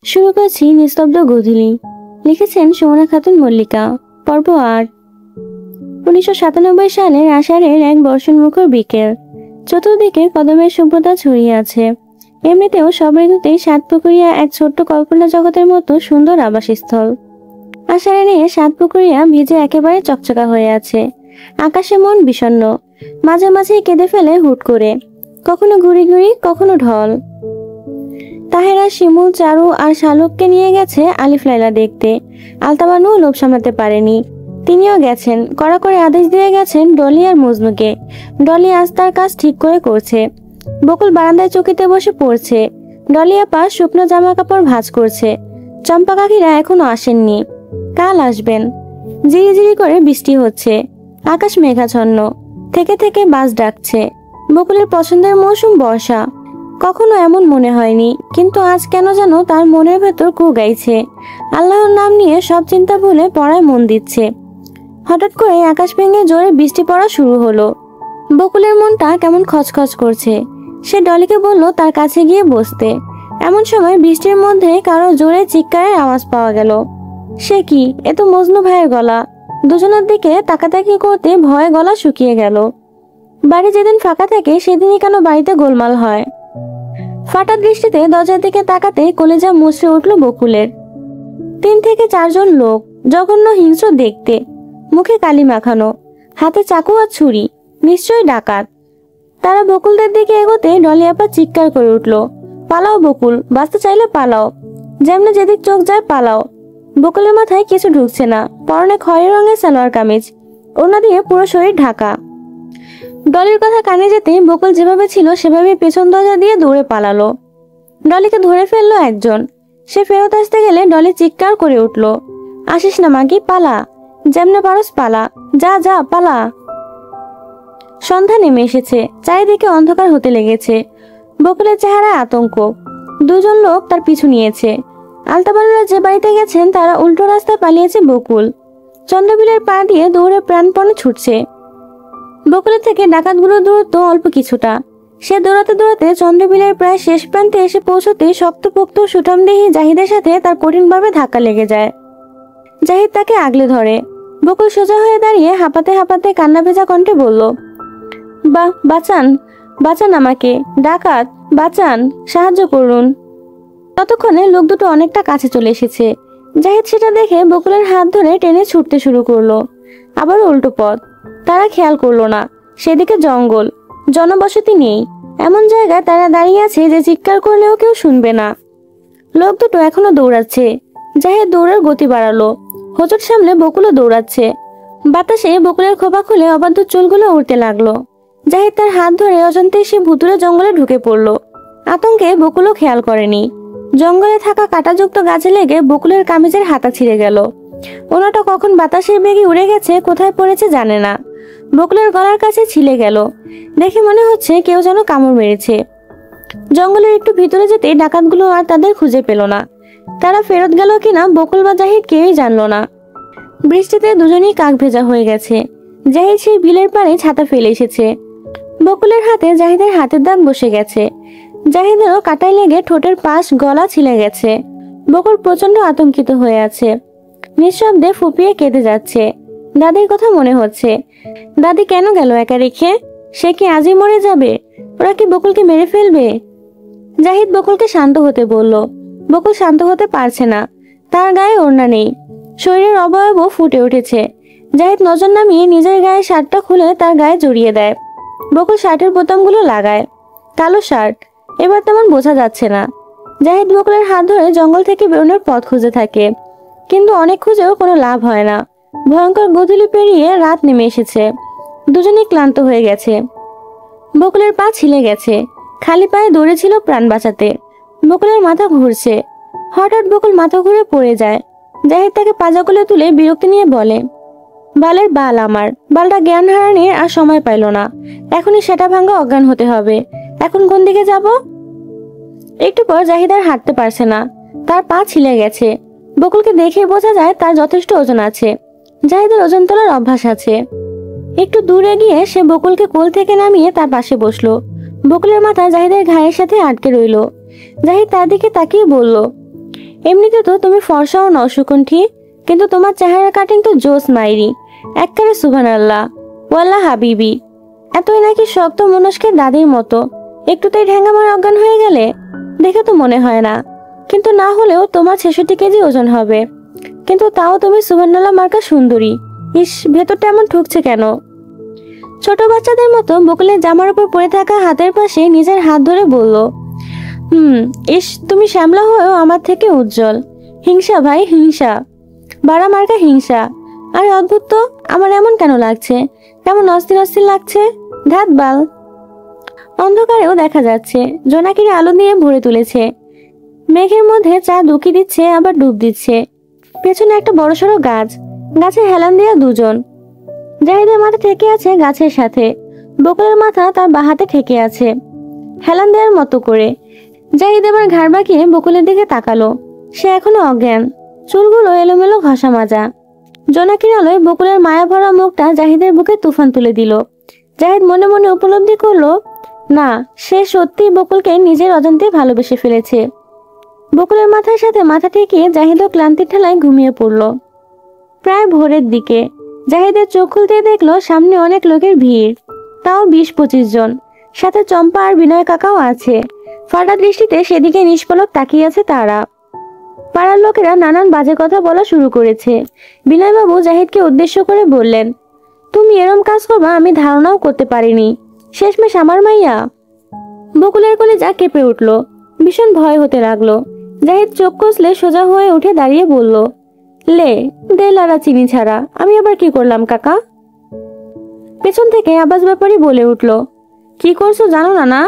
শুরু করছি নিস্তব্ধ গধূলি। লিখেছেন সুমনা খাতুন মল্লিকা। পর্ব ৮। 1997 সালের আষাঢ়ের এক বর্ষণমুখর বিকেল। চতুর্দিকে কদমের শুভ্রতা ছড়িয়ে আছে। এমনিতেও সব ঋতুতেই সাতপুকুরিয়া এক ছোট্ট কল্পনা জগতের মতো সুন্দর আবাসস্থল। আষাঢ়ে নিয়ে সাতপুকুরিয়া ভিজে একেবারে চকচকা হয়ে আছে। আকাশে মন বিষণ্ণ, মাঝে মাঝে কেঁদে ফেলে হুট করে, কখনো গুড়ি গুড়ি, কখনো ঢল। তাহেরা, শিমুল, চারু আর শালুককে নিয়ে গেছে আলিফ লায়লা দেখতে। আলতাবানু লোভ সামলাতে পারেনি, তিনিও গেছেন। কড়া করে আদেশ দিয়ে গেছেন ডলি আর মজনুকে। ডলি আজ তার কাজ ঠিক করে করছে। বকুল বারান্দায় চকিতে বসে পড়ছে। ডলি আপা শুকনো জামা কাপড় ভাঁজ করছে। চম্পা কাকিরা এখনো আসেননি, কাল আসবেন। ঝিরিঝিরি করে বৃষ্টি হচ্ছে, আকাশ মেঘাচ্ছন্ন, থেকে থেকে বাস ডাকছে। বকুলের পছন্দের মৌসুম বর্ষা। কখনো এমন মনে হয়নি, কিন্তু আজ কেন যেন তার মনের ভেতর কু গাইছে। আল্লাহর নাম নিয়ে সব চিন্তা ভুলে পড়ায় মন দিচ্ছে। হঠাৎ করে আকাশ ভেঙে জোরে বৃষ্টি পড়া শুরু হলো। বকুলের মনটা কেমন খচখচ করছে। সে ডলিকে বলল তার কাছে গিয়ে বসতে। এমন সময় বৃষ্টির মধ্যে কারো জোরে চিৎকারের আওয়াজ পাওয়া গেল। সে কি, এ তো মজনু ভাইয়ের গলা। দুজনের দিকে তাকাতাকি করতে ভয়ে গলা শুকিয়ে গেল। বাড়ি যেদিন ফাঁকা থাকে সেদিনই কেন বাড়িতে গোলমাল হয়। ফাটা দৃষ্টিতে দরজার দিকে তাকাতে কলেজা মুচড়ে উঠল বকুলের। ৩ থেকে ৪ জন লোক, জঘন্য হিংস্র দেখতে, মুখে কালি মাখানো, হাতে চাকু আর ছুরি, নিশ্চয়ই ডাকাত। তারা বকুলদের দিকে এগোতে ডলি আপা চিৎকার করে উঠল, পালাও বকুল, বাঁচতে চাইলে পালাও, যেমনে যেদিক চোখ যায় পালাও। বকুলের মাথায় কিছু ঢুকছে না। পরনে খয়েরি রঙের সালোয়ার কামিজ, ওড়না দিয়ে পুরো শরীর ঢাকা। ডলির কথা কানে যেতে বকুল যেভাবে ছিল সেভাবে পেছন দরজা দিয়ে দৌড়ে পালালো। ডলিকে ধরে ফেললো একজন। সে ফেরত আসতে গেলে ডলি চিৎকার করে উঠল, আসিস না মাগি, পালা, যেমনে পারস পালা, যা যা পালা। সন্ধ্যা নেমে এসেছে, চারিদিকে অন্ধকার হতে লেগেছে। বকুলের চেহারায় আতঙ্ক। 2 জন লোক তার পিছু নিয়েছে। আলতাবানুরা যে বাড়িতে গেছেন তারা উল্টো রাস্তায় পালিয়েছে। বকুল চন্দ্রবিলের পা দিয়ে দৌড়ে প্রাণপণে ছুটছে। বকুলের থেকে ডাকাতগুলোর দূরত্ব অল্প কিছুটা। সে দৌড়াতে দৌড়াতে চন্দ্রবিলের প্রায় শেষ প্রান্তে এসে পৌঁছতে শক্তপোক্ত সুঠামদেহী জাহিদের সাথে তার কঠিনভাবে ধাক্কা লেগে যায়। জাহিদ তাকে আগলে ধরে। বকুল সোজা হয়ে দাঁড়িয়ে হাঁপাতে হাঁপাতে কান্না ভেজা কণ্ঠে বলল, বাঁচান, বাঁচান আমাকে, ডাকাত, বাঁচান, সাহায্য করুন। ততক্ষণে লোক দুটো অনেকটা কাছে চলে এসেছে। জাহিদ সেটা দেখে বকুলের হাত ধরে টেনে ছুটতে শুরু করলো। আবার উল্টো পথ। তারা খেয়াল করলো না সেদিকে জঙ্গল, জনবসতি নেই। এমন জায়গায় তারা দাঁড়িয়ে আছে যে চিৎকার করলেও কেউ শুনবে না। লোক দুটো এখনো দৌড়াচ্ছে। জাহিদ দৌড়ার গতি বাড়ালো। হোঁচট সামলে বকুলও দৌড়াচ্ছে। বাতাসে বকুলের খোপা খুলে অবাধ্য চুলগুলো উড়তে লাগলো। জাহিদ তার হাত ধরে অজান্তে সে ভুতুরে জঙ্গলে ঢুকে পড়লো। আতঙ্কে বকুলও খেয়াল করেনি। জঙ্গলে থাকা কাঁটাযুক্ত গাছে লেগে বকুলের কামিজের হাতা ছিঁড়ে গেল। ওনাটা কখন বাতাসের বেগে উড়ে গেছে, কোথায় পড়েছে জানে না। বকুলের গলার কাছে ছিলে গেল। দেখে মনে হচ্ছে কেউ যেন কামড় মেরেছে। জঙ্গলের একটু ভিতরে যেতে ডাকাতগুলো আর তাদের খুঁজে পেল না। তারা ফেরত গেল কিনা বকুল বা জাহিদ কেউই জানলো না। বৃষ্টিতে দুজনেই কাক ভেজা হয়ে গেছে। জাহিদ সেই বিলের পাড়ে ছাতা ফেলে এসেছে। বকুলের হাতে জাহিদের হাতের দাগ বসে গেছে। জাহিদেরও কাটায় লেগে ঠোঁটের পাশ, গলা ছিলে গেছে। বকুল প্রচন্ড আতঙ্কিত হয়ে আছে। নিঃশব্দে ফুপিয়ে কেঁদে যাচ্ছে। দাদির কথা মনে হচ্ছে। দাদি কেন গেল একা রেখে? সে কি আজই মরে যাবে? ওরা কি বকুলকে মেরে ফেলবে? জাহিদ বকুলকে শান্ত হতে বলল। বকুল শান্ত হতে পারছে না। তার গায়ে ওড়না নেই, শরীরের অবয়বও ফুটে উঠেছে। জাহিদ নজর নামিয়ে নিজের গায়ে শার্টটা খুলে তার গায়ে জড়িয়ে দেয়। বকুল শার্টের বোতামগুলো লাগায়। কালো শার্ট, এবার তেমন বোঝা যাচ্ছে না। জাহিদ বকুলের হাত ধরে জঙ্গল থেকে বেরোনোর পথ খুঁজে থাকে, কিন্তু অনেক খুঁজেও কোনো লাভ হয় না। ভয়ঙ্কর গোধূলি পেরিয়ে রাত নেমে এসেছে। দুজনেই ক্লান্ত হয়ে গেছে। বকুলের পা ছিলে গেছে। খালি পায়ে দৌড়েছিল প্রাণ বাঁচাতে। বকুলের মাথা ঘুরছে। হঠাৎ বকুল মাথা ঘুরে পড়ে যায়। জাহিদ তাকে পাজাগুলো তুলে বিরক্তি নিয়ে বলে, বালের বাল আমার, বালটা জ্ঞান হারানোর আর সময় পাইল না। এখনই সেটা ভাঙ্গা অজ্ঞান হতে হবে। এখন কোন দিকে যাব? একটু পর জাহিদ আর হাঁটতে পারছে না। তার পা ছিলে গেছে। বকুলকে দেখে বোঝা যায় তার যথেষ্ট ওজন আছে। জাহিদের ওজন তোলার অভ্যাস আছে। একটু দূরে গিয়ে সে বকুলকে কোল থেকে নামিয়ে তার পাশে বসলো। বকুলের মাথা জাহিদের ঘায়ের সাথে আটকে রইল। জাহিদ তার দিকে তাকিয়ে বলল, এমনিতে তো তুমি ফর্সাও নও সুকুণ্ঠি, কিন্তু তোমার চেহারা কাটিং তো জোস মাইরি, একবারে সুবহানাল্লাহ, ওয়াল্লাহ হাবিবি। এতই নাকি শক্ত মনস্কের দাদির মতো, একটুতেই ঠ্যাঙ্গা মার অজ্ঞান হয়ে গেলে? দেখে তো মনে হয় না, কিন্তু না হলেও তোমার 66 কেজি ওজন হবে। কিন্তু তাও তুমি সুবহানাল্লাহ মার্কা সুন্দরী। ইস, ভেতরটা এমন ঠুকছে কেন? ছোট বাচ্চাদের মতো বকুলের জামার উপর পড়ে থাকা হাতের পাশে নিজের হাত ধরে বলল, ইস, তুমি শ্যামলা হয়েও আমার থেকে উজ্জ্বল। হিংসা ভাই, হিংসা, বাড়া মার্কা হিংসা। আর অদ্ভুত তো, আমার এমন কেন লাগছে? কেমন অস্থির অস্থির লাগছে। ধাত বাল। অন্ধকারেও দেখা যাচ্ছে জোনাকির আলো দিয়ে ভরে তুলেছে। মেঘের মধ্যে চাঁদ উকি দিচ্ছে আবার ডুব দিচ্ছে। পেছনে একটা বড়সড় গাছ, গাছে হেলান দেওয়া দুজন। জাহিদের মাথা ঠেকে আছে গাছের সাথে, বকুলের মাথা তার বাঁ হাতে ঠেকে আছে হেলান দেওয়ার মতো করে। জাহিদ এবার ঘাড় বাঁকিয়ে বকুলের দিকে তাকালো। সে এখনো অজ্ঞান, চুলগুলো এলোমেলো ঘষা মাজা। জোনাকির আলোয় বকুলের মায়া ভরা মুখটা জাহিদের বুকে তুফান তুলে দিল। জাহিদ মনে মনে উপলব্ধি করলো, না, সে সত্যি বকুলকে নিজের অজান্তে ভালোবেসে ফেলেছে। বকুলের মাথার সাথে মাথা ঠেকিয়ে জাহিদও ক্লান্তির ঠেলায় ঘুমিয়ে পড়ল। প্রায় ভোরের দিকে জাহিদের চোখ খুলতে দেখলো সামনে অনেক লোকের ভিড়, তাও 20-25 জন। সাথে চম্পা আর বিনয় কাকাও আছে। ফাটা দৃষ্টিতে সেদিকে নিষ্পলক তাকিয়ে আছে তারা। পাড়ার লোকেরা নানান বাজে কথা বলা শুরু করেছে। বিনয়বাবু জাহিদকে উদ্দেশ্য করে বললেন, তুমি এরম কাজ করবা আমি ধারণাও করতে পারিনি। শেষমেশ আমার মাইয়া। বকুলের কলিজা কেঁপে উঠল, ভীষণ ভয় হতে লাগলো। জাহিদ চোখ কষলে সোজা হয়ে উঠে দাঁড়িয়ে বলল, লে দে লারা চিনি ছাড়া, আমি আবার কি করলাম কাকা? পেছন থেকে আব্বাস ব্যাপারী বলে উঠল, কি করছো জানো না? না,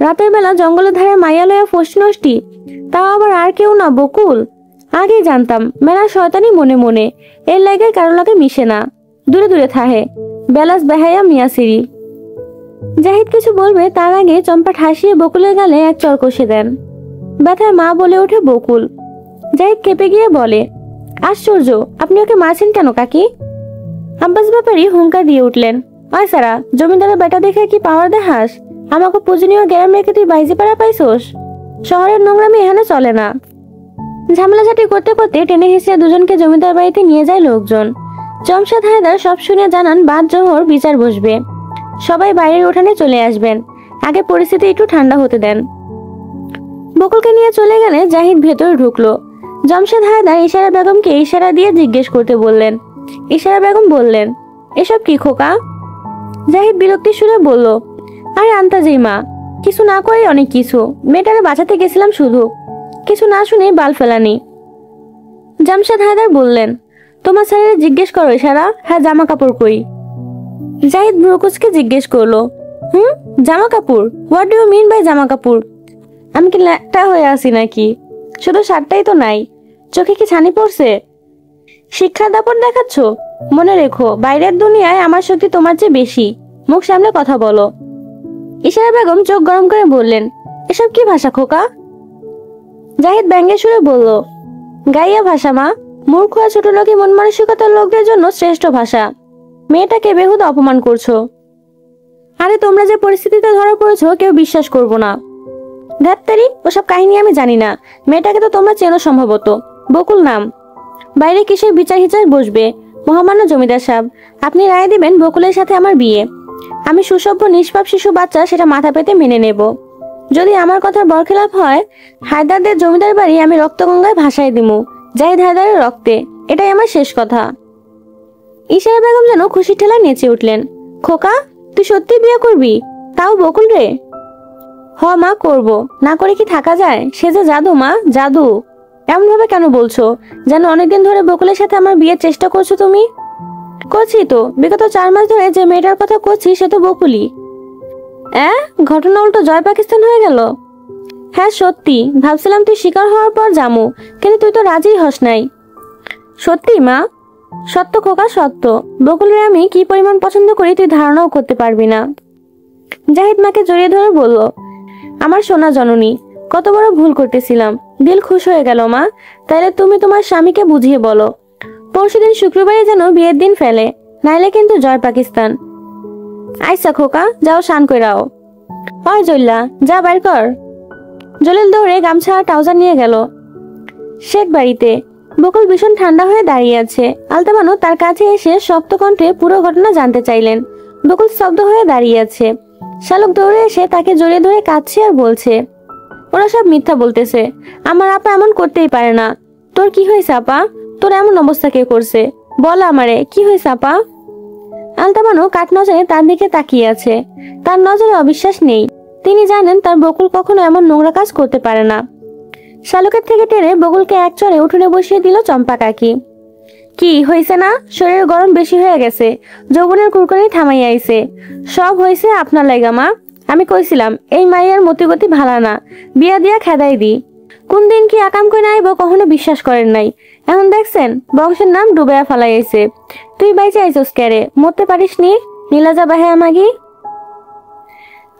রাতের বেলা জঙ্গলের ধারে মাইয়া লয়া ফষ্টি নষ্টি, তাও আবার আর কেউ না, বকুল। আগেই জানতাম মেলা শয়তানি মনে মনে, এর লাগে কারো লাগে মিশে না, দূরে দূরে থাহে, বেলাস বেহাইয়া মিয়াসিরি। জাহিদ কিছু বলবে তার আগে চম্পা ঠাসিয়ে বকুলের গালে এক চর কষে দেন। ব্যথায় মা বলে ওঠে বকুল। জাহিদ কেঁপে গিয়ে বলে, আশ্চর্য, আপনি ওকে মারছেন কেন কাকি? আব্বাস ব্যাপারী হুঙ্কার দিয়ে উঠলেন, ওই সারা, জমিদারের বেটা দেখে কি পাওয়ার দেখাস? আমাকে পূজনীয় গ্রাম রেখে তুই বাইজি পাড়া পাইছোস? শহরের নোংরামি এখানে চলে না। ঝামেলাঝাটি করতে করতে টেনে হিসেবে দুজনকে জমিদার বাড়িতে নিয়ে যায় লোকজন। জমশেদ হায়দার সব শুনে জানান বাদ জোহর বিচার বসবে, সবাই বাইরের উঠানে চলে আসবেন, আগে পরিস্থিতি একটু ঠান্ডা হতে দেন। বকুলকে নিয়ে চলে গেলে জাহিদ ভেতরে ঢুকলো। জমশেদ হায়দার ইশারা বেগমকে ইশারা দিয়ে জিজ্ঞেস করতে বললেন। ইশারা বেগম বললেন, এসব কি খোকা? জাহিদ বিরক্তি সুরে বলল, আরে আন্তাজি মা, কিছু না করে অনেক কিছু, মেয়েটারে বাঁচাতে গেছিলাম শুধু, কিছু না শুনে বাল ফেলানি। জামশেদ হায়দার বললেন, তোমার স্যারের জিজ্ঞেস করো ইশারা, হ্যাঁ জামা কাপড় কই? জাহিদ ব্রুকুচকে জিজ্ঞেস করলো, জামা কাপড়? What do you mean by জামা কাপড়? আমি কি ল্যাটা হয়ে আছি নাকি? শুধু শার্টটাই তো নাই, চোখে কি ছানি পড়ছে? শিক্ষার দাপট দেখাচ্ছ? মনে রেখো, বাইরের দুনিয়ায় আমার শক্তি তোমার চেয়ে বেশি, মুখ সামনে কথা বলো। ইশারা বেগম চোখ গরম করে বললেন, এসব কি ভাষা খোকা? জাহিদ ব্যঙ্গের সুরে বলল, গাইয়া ভাষা মা, মূর্খ আর ছোট লোকই মন মানসিকতার লোকদের জন্য শ্রেষ্ঠ ভাষা। মেয়েটাকে বেহুদা অপমান করছো। আরে তোমরা যে পরিস্থিতিতে ধরা পড়েছো কেউ বিশ্বাস করবো না। ধ্যাত্তারি, ওসব কাহিনী আমি জানি না। মেয়েটাকে তো তোমরা চেনো সম্ভবত, বকুল নাম। বাইরে কিসের বিচার হিচার বসবে? মহামান্য জমিদার সাহেব, আপনি রায় দিবেন বকুলের সাথে আমার বিয়ে। আমি সুসভ্য নিষ্পাপ শিশু বাচ্চা সেটা মাথা পেতে মেনে নেব। যদি আমার কথার বরখেলাপ হয়, হায়দারদের জমিদার বাড়ি আমি রক্তগঙ্গায় ভাসায় দিমু, জাহিদ হায়দারের রক্তে। এটাই আমার শেষ কথা। ইশারা বেগম যেন খুশি ঠেলা নেচে উঠলেন। খোকা, তুই সত্যি বিয়ে করবি? তাও বকুল রে? হ মা, করব, না করে কি থাকা যায়? সে যে জাদু মা, জাদু। এমন ভাবে কেন বলছো যেন অনেকদিন ধরে বকুলের সাথে আমার বিয়ের চেষ্টা করছো তুমি? করছি তো, বিগত 4 মাস ধরে যে মেয়েটার কথা করছি সে তো বকুলই। ঘটনা উল্টো জয় পাকিস্তান হয়ে গেল। হ্যাঁ সত্যি, ভাবছিলাম তুই শিকার হওয়ার পর জামু, কিন্তু তুই তো রাজি হস নাই। সত্যি মা? সত্য খোকা, সত্য। বকুলের আমি কি পরিমাণ পছন্দ করি তুই ধারণাও করতে পারবি না। জাহিদ মাকে জড়িয়ে ধরে বলল, আমার সোনা জননী, কত বড় ভুল করতেছিলাম, দিল খুশ হয়ে গেল মা। তাইলে তুমি তোমার স্বামীকে বুঝিয়ে বলো পরশুদিন শুক্রবারে যেন বিয়ের দিন ফেলে, নাইলে কিন্তু জয় পাকিস্তান। আইসা খোকা, যাও শান কইরাও। ওই জল্লা, যা বাইর কর। জলিল দৌড়ে গামছা আর ট্রাউজার নিয়ে গেল। শেখ বাড়িতে। বকুল ভীষণ ঠান্ডা হয়ে দাঁড়িয়ে আছে। আলতা বানু তার কাছে এসে শক্ত কণ্ঠে পুরো ঘটনা জানতে চাইলেন। বকুল স্তব্ধ হয়ে দাঁড়িয়ে আছে। শালুক দৌড়ে এসে তাকে জড়িয়ে ধরে কাঁদছে আর বলছে, ওরা সব মিথ্যা বলতেছে। আমার আপা এমন করতেই পারে না। তোর কি হয়েছে আপা? তোর এমন অবস্থা কে করছে? বল আমারে, কি হয়েছে আপা? আলতা বানু কাঠ নজরে তার দিকে তাকিয়ে আছে। তার নজরে অবিশ্বাস নেই। তিনি জানেন তার বকুল কখনো এমন নোংরা কাজ করতে পারে না। শালুকের থেকে টেনে বকুলকে এক চড়ে উঠোনে বসিয়ে দিল চম্পা কাকি। কি হয়েছে না? শরীরের গরম বেশি হয়ে গেছে, যৌবনের কুরকুরি থামাই আইছে। সব হয়েছে আপনার লাইগা মা। আমি কইছিলাম এই মাইয়ার মতিগতি ভালা না, বিয়া দিয়া খেদাই দি। কোন দিন কি আকাম কই নাইব কখনো বিশ্বাস করেন নাই। এখন দেখছেন বংশের নাম ডুবাইয়া ফালাইছে। তুই বাইচে আইছস কেরে? মরতে পারিস নি? নীলাজা বাহে আমাগি।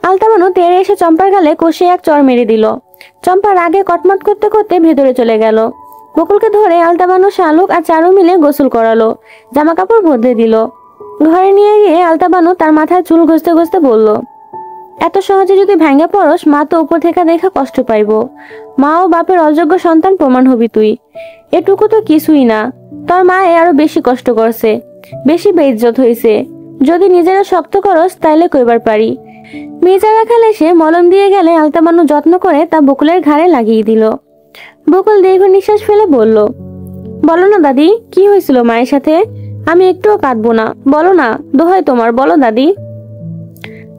আলতা বানু তেড়ে এসে চম্পার গালে কষে এক চড় মেরে দিল। চম্পা রাগে কটমট করতে করতে ভেতরে চলে গেল। বকুলকে ধরে আলতা বানু, শালুক আর চারু মিলে গোসল করালো, জামা কাপড় বদলে দিল। ঘরে নিয়ে গিয়ে আলতা বানু তার মাথায় চুল ঘষতে ঘষতে বলল, এত সহজে যদি ভেঙে পড়স মা তো উপর থেকে দেখা কষ্ট পাইব। মা ও বাপের অযোগ্য সন্তান প্রমাণ হবি তুই। এটুকু তো কিছুই না, তোর মা আরো বেশি কষ্ট করছে, বেশি বেইজ্জত হইছে। যদি নিজেরা শক্ত করস তাইলে কইবার পারি। মেজা রাখাল এসে মলম দিয়ে গেলে আলতা বানু যত্ন করে তা বকুলের ঘাড়ে লাগিয়ে দিল। বকুল দীর্ঘ নিঃশ্বাস ফেলে বলল, বলো না দাদি, কি হয়েছিল মায়ের সাথে? আমি একটুও কাঁদবো না, বলো না, দোহাই তোমার, বলো দাদি।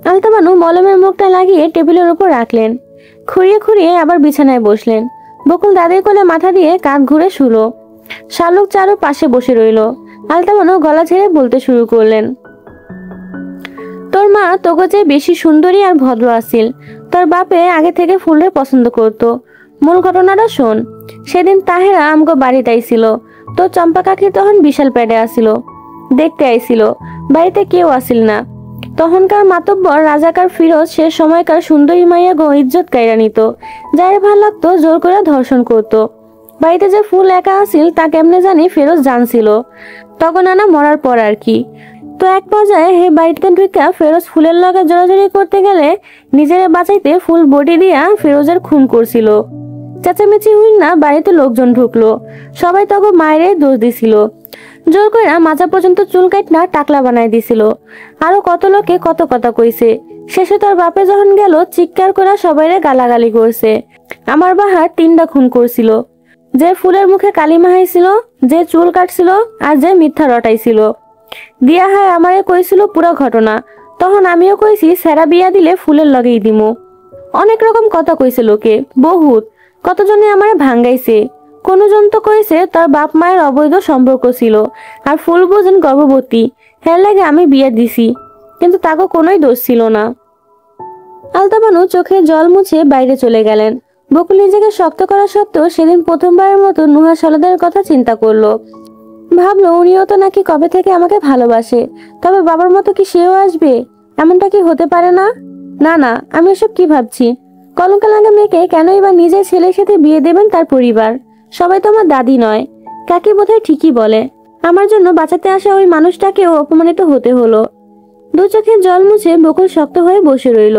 আলতা বানু মলমের মুখটা লাগিয়ে টেবিলের উপর রাখলেন। খুঁড়িয়ে খুঁড়িয়ে আবার বিছানায় বসলেন। বকুল দাদির কোলে মাথা দিয়ে কাঁধ ঘুরে শুলো। শালুক চারু পাশে বসে রইল। আলতা বানু গলা ছেড়ে বলতে শুরু করলেন, তোর মা তোকে চেয়ে বেশি সুন্দরী আর ভদ্র আছিল। তোর বাপে আগে থেকে ফুলের পছন্দ করত। মূল ঘটনাটা শোন। সেদিন তাহেরা আমগো বাড়িতে আইছিল। তোর চম্পা কাকি তখন বিশাল পেটে আসিল, দেখতে আইছিল। বাড়িতে কেউ আসিল না। তখনকার মাতব্বর রাজাকার ফিরোজ সে সময়কার সুন্দরী মাইয়া গো ইজ্জত কাইরা নিত। যারে ভাল লাগতো জোর করে ধর্ষণ করত। বাড়িতে যে ফুল একা আসিল তা কেমনে জানি ফিরোজ জানছিল। তখন আনা মরার পর আর কি। তো এক পর্যায়ে হে বাড়িতে ঢুকা ফিরোজ ফুলের লগে জড়াজড়ি করতে গেলে নিজেরে বাঁচাইতে ফুল বডি দিয়া ফিরোজের খুন করছিল। চেঁচামেচি হইল না, বাড়িতে লোকজন ঢুকলো। সবাই তখন মায়ের দোষ দিছিল। জোর করে মাজা পর্যন্ত চুল কাটনা টাকলা বানাই দিছিল। আরো কত লোকে কত কথা কইছে। শেষে তোর বাপে যখন গেল চিৎকার করে সবাইরে গালাগালি করছে। আমার বাহার 3টা খুন করছিল। যে ফুলের মুখে কালি মাহাইছিল, যে চুল কাটছিল, আর যে মিথ্যা রটাইছিল। দিয়া হয় আমারে কইছিল পুরো ঘটনা। তখন আমিও কইছি সেরা বিয়া দিলে ফুলের লগেই দিমু। অনেক রকম কথা কইছে লোকে, বহুত। কতজনে আমারে ভাঙ্গাইছে। কোনজন তো কইছে তার বাপ মায়ের অবৈধ সম্পর্ক ছিল আর ফুল বুঝেন গর্ভবতী, হ্যাঁ লাগে আমি বিয়ে দিছি। কিন্তু তাকে কোনোই দোষ ছিল না। আলতা বানু চোখে জল মুছে বাইরে চলে গেলেন। বকুল নিজেকে শক্ত করা সত্ত্বেও সেদিন প্রথমবারের মতো নুহা সলদের কথা চিন্তা করলো। ভাবলো উনিও তো নাকি কবে থেকে আমাকে ভালোবাসে। তবে বাবার মতো কি সেও আসবে? এমনটা কি হতে পারে না? না না, আমি এসব কি ভাবছি? কলঙ্কা লাগা মেয়েকে কেনই বা নিজের ছেলের সাথে বিয়ে দেবেন তার পরিবার? সবাই তো আমার দাদি নয়। কাকি বোধহয় ঠিকই বলে। আমার জন্য বাঁচাতে আসা ওই মানুষটাকেও অপমানিত হতে হলো। দু চোখের জল মুছে বকুল শক্ত হয়ে বসে রইল।